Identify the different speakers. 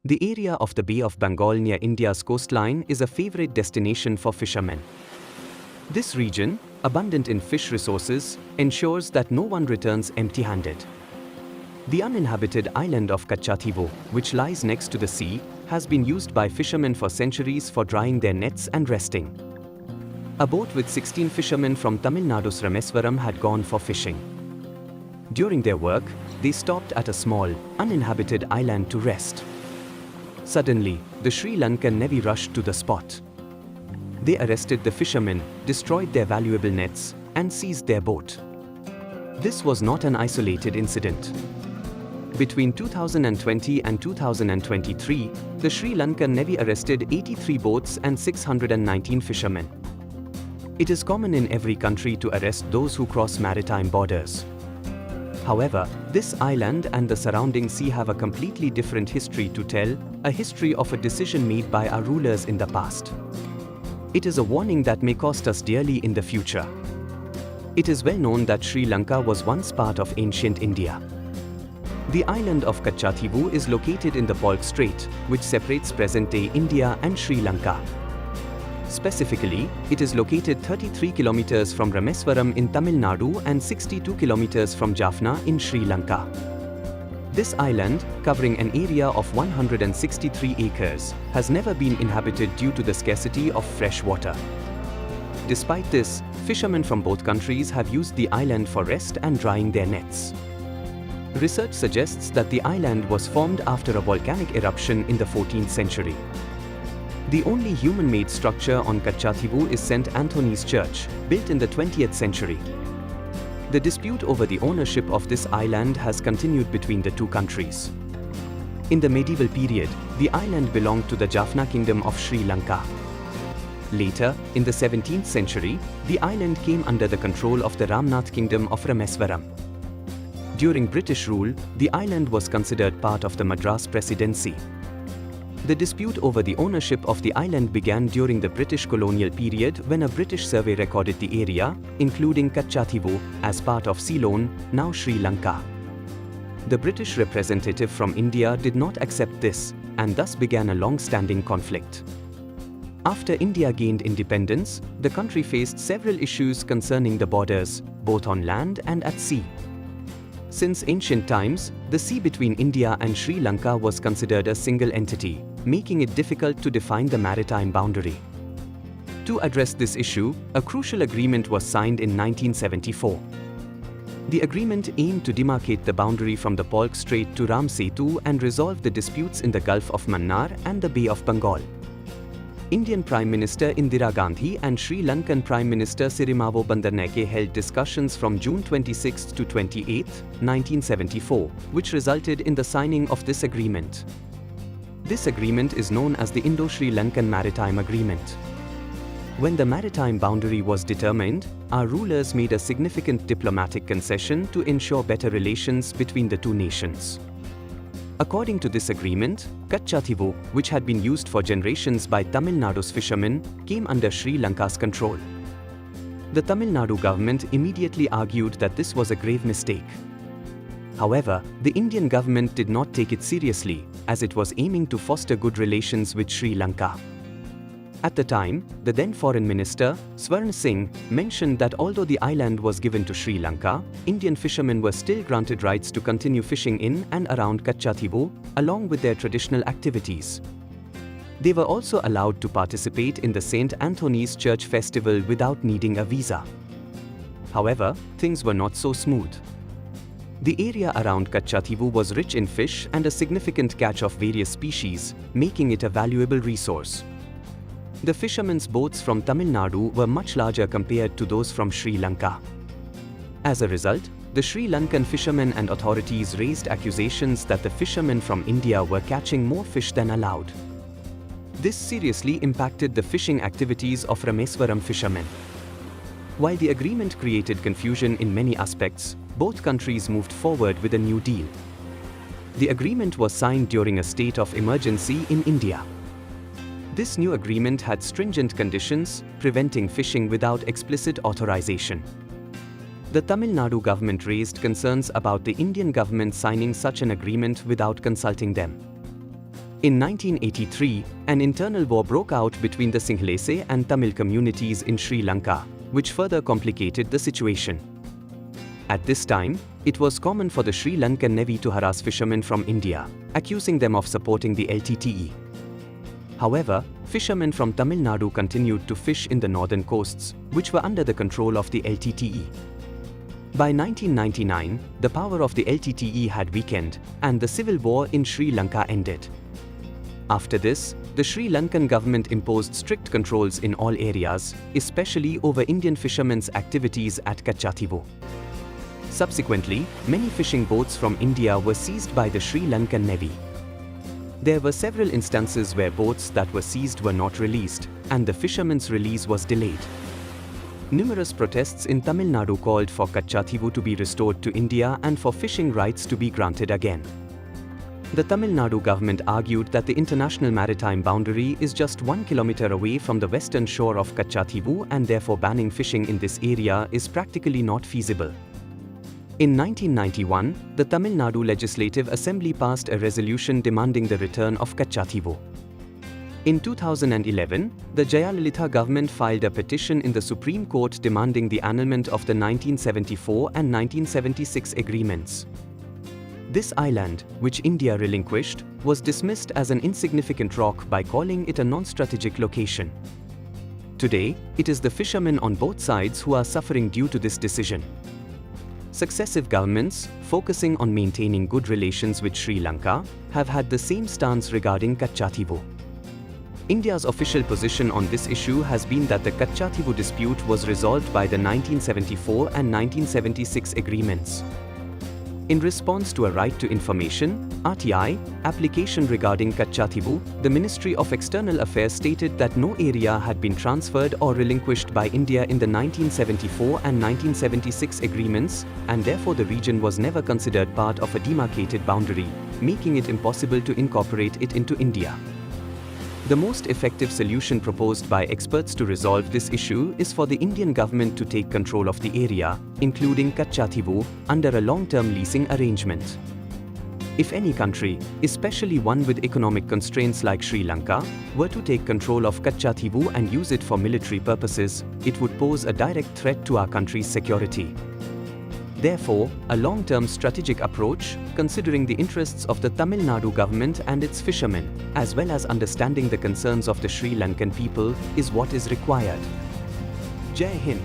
Speaker 1: The area of the Bay of Bengal near India's coastline is a favorite destination for fishermen. This region, abundant in fish resources, ensures that no one returns empty-handed. The uninhabited island of Katchatheevu, which lies next to the sea, has been used by fishermen for centuries for drying their nets and resting. A boat with 16 fishermen from Tamil Nadu's Rameswaram had gone for fishing. During their work, they stopped at a small, uninhabited island to rest. Suddenly, the Sri Lankan Navy rushed to the spot. They arrested the fishermen, destroyed their valuable nets, and seized their boat. This was not an isolated incident. Between 2020 and 2023, the Sri Lankan Navy arrested 83 boats and 619 fishermen. It is common in every country to arrest those who cross maritime borders. However, this island and the surrounding sea have a completely different history to tell, a history of a decision made by our rulers in the past. It is a warning that may cost us dearly in the future. It is well known that Sri Lanka was once part of ancient India. The island of Kachatheevu is located in the Palk Strait, which separates present-day India and Sri Lanka. Specifically, it is located 33 kilometers from Rameswaram in Tamil Nadu and 62 kilometers from Jaffna in Sri Lanka. This island, covering an area of 163 acres, has never been inhabited due to the scarcity of fresh water. Despite this, fishermen from both countries have used the island for rest and drying their nets. Research suggests that the island was formed after a volcanic eruption in the 14th century. The only human-made structure on Katchatheevu is St. Anthony's Church, built in the 20th century. The dispute over the ownership of this island has continued between the two countries. In the medieval period, the island belonged to the Jaffna Kingdom of Sri Lanka. Later, in the 17th century, the island came under the control of the Ramnath Kingdom of Rameswaram. During British rule, the island was considered part of the Madras Presidency. The dispute over the ownership of the island began during the British colonial period when a British survey recorded the area, including Katchatheevu, as part of Ceylon, now Sri Lanka. The British representative from India did not accept this, and thus began a long-standing conflict. After India gained independence, the country faced several issues concerning the borders, both on land and at sea. Since ancient times, the sea between India and Sri Lanka was considered a single entity, making it difficult to define the maritime boundary. To address this issue, a crucial agreement was signed in 1974. The agreement aimed to demarcate the boundary from the Palk Strait to Ram Setu and resolve the disputes in the Gulf of Mannar and the Bay of Bengal. Indian Prime Minister Indira Gandhi and Sri Lankan Prime Minister Sirimavo Bandaranaike held discussions from June 26 to 28, 1974, which resulted in the signing of this agreement. This agreement is known as the Indo-Sri Lankan Maritime Agreement. When the maritime boundary was determined, our rulers made a significant diplomatic concession to ensure better relations between the two nations. According to this agreement, Katchatheevu, which had been used for generations by Tamil Nadu's fishermen, came under Sri Lanka's control. The Tamil Nadu government immediately argued that this was a grave mistake. However, the Indian government did not take it seriously, as it was aiming to foster good relations with Sri Lanka. At the time, the then Foreign Minister, Swarn Singh, mentioned that although the island was given to Sri Lanka, Indian fishermen were still granted rights to continue fishing in and around Katchatheevu, along with their traditional activities. They were also allowed to participate in the St. Anthony's Church festival without needing a visa. However, things were not so smooth. The area around Katchatheevu was rich in fish and a significant catch of various species, making it a valuable resource. The fishermen's boats from Tamil Nadu were much larger compared to those from Sri Lanka. As a result, the Sri Lankan fishermen and authorities raised accusations that the fishermen from India were catching more fish than allowed. This seriously impacted the fishing activities of Rameswaram fishermen. While the agreement created confusion in many aspects, both countries moved forward with a new deal. The agreement was signed during a state of emergency in India. This new agreement had stringent conditions, preventing fishing without explicit authorization. The Tamil Nadu government raised concerns about the Indian government signing such an agreement without consulting them. In 1983, an internal war broke out between the Sinhalese and Tamil communities in Sri Lanka, which further complicated the situation. At this time, it was common for the Sri Lankan Navy to harass fishermen from India, accusing them of supporting the LTTE. However, fishermen from Tamil Nadu continued to fish in the northern coasts, which were under the control of the LTTE. By 1999, the power of the LTTE had weakened, and the civil war in Sri Lanka ended. After this, the Sri Lankan government imposed strict controls in all areas, especially over Indian fishermen's activities at Katchatheevu. Subsequently, many fishing boats from India were seized by the Sri Lankan Navy. There were several instances where boats that were seized were not released, and the fishermen's release was delayed. Numerous protests in Tamil Nadu called for Kachatheevu to be restored to India and for fishing rights to be granted again. The Tamil Nadu government argued that the international maritime boundary is just 1 kilometer away from the western shore of Kachatheevu, and therefore banning fishing in this area is practically not feasible. In 1991, the Tamil Nadu Legislative Assembly passed a resolution demanding the return of Kachatheevu. In 2011, the Jayalalitha government filed a petition in the Supreme Court demanding the annulment of the 1974 and 1976 agreements. This island, which India relinquished, was dismissed as an insignificant rock by calling it a non-strategic location. Today, it is the fishermen on both sides who are suffering due to this decision. Successive governments, focusing on maintaining good relations with Sri Lanka, have had the same stance regarding Katchatheevu. India's official position on this issue has been that the Katchatheevu dispute was resolved by the 1974 and 1976 agreements. In response to a right to information (RTI) application regarding Katchatheevu, the Ministry of External Affairs stated that no area had been transferred or relinquished by India in the 1974 and 1976 agreements, and therefore the region was never considered part of a demarcated boundary, making it impossible to incorporate it into India. The most effective solution proposed by experts to resolve this issue is for the Indian government to take control of the area, including Katchatheevu, under a long-term leasing arrangement. If any country, especially one with economic constraints like Sri Lanka, were to take control of Katchatheevu and use it for military purposes, it would pose a direct threat to our country's security. Therefore, a long-term strategic approach, considering the interests of the Tamil Nadu government and its fishermen, as well as understanding the concerns of the Sri Lankan people, is what is required. Jai Hind.